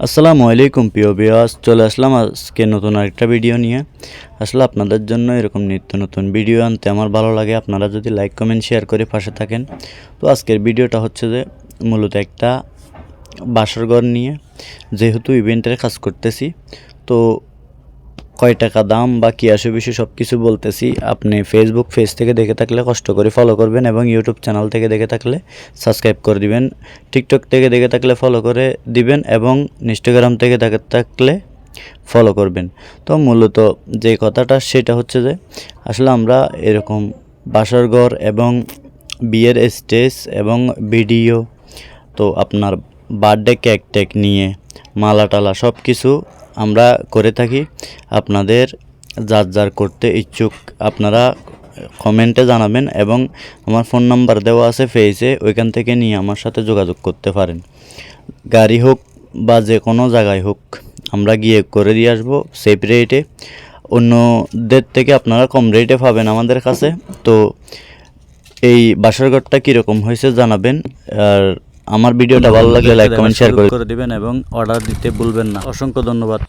আসসালামু আলাইকুম প্রিয় ভিউয়ার্স, চলে আসলাম আজকে নতুন আরেকটা ভিডিও নিয়ে। আসলে আপনাদের জন্য এরকম নিত্য নতুন ভিডিও আনতে আমার ভালো লাগে। আপনারা যদি লাইক কমেন্ট শেয়ার করে পাশে থাকেন। তো আজকের ভিডিওটা হচ্ছে যে মূলত একটা বাসর ঘর নিয়ে, যেহেতু ইভেন্টের কাজ করতেছি, তো কয় টাকা দাম বা কী আসে বিষয় সব কিছু বলতেছি। আপনি ফেসবুক পেজ থেকে দেখে থাকলে কষ্ট করে ফলো করবেন এবং ইউটিউব চ্যানেল থেকে দেখে থাকলে সাবস্ক্রাইব করে দিবেন। টিকটক থেকে দেখে থাকলে ফলো করে দিবেন এবং ইনস্টাগ্রাম থেকে দেখে থাকলে ফলো করবেন। তো মূলত যে কথাটা সেটা হচ্ছে যে আসলে আমরা এরকম বাসর ঘর এবং বিয়ের স্টেজ এবং ভিডিও, তো আপনার বার্থডে কেক টেক নিয়ে মালা টালা সব কিছু আমরা করে থাকি। আপনাদের যার যার করতে ইচ্ছুক আপনারা কমেন্টে জানাবেন এবং আমার ফোন নাম্বার দেওয়া আছে পেজে, ওইখান থেকে নিয়ে আমার সাথে যোগাযোগ করতে পারেন। গাড়ি হোক বা যে কোনো জায়গায় হোক আমরা গিয়ে করে দিয়ে আসবো সেফ রেটে। অন্যদের থেকে আপনারা কম রেটে পাবেন আমাদের কাছে। তো এই বাসর ঘরটা কীরকম হয়েছে জানাবেন। আর আমার ভিডিওটা ভালো লাগলে লাইক কমেন্ট শেয়ার করে দিবেন এবং অর্ডার দিতে ভুলবেন না। অসংখ্য ধন্যবাদ।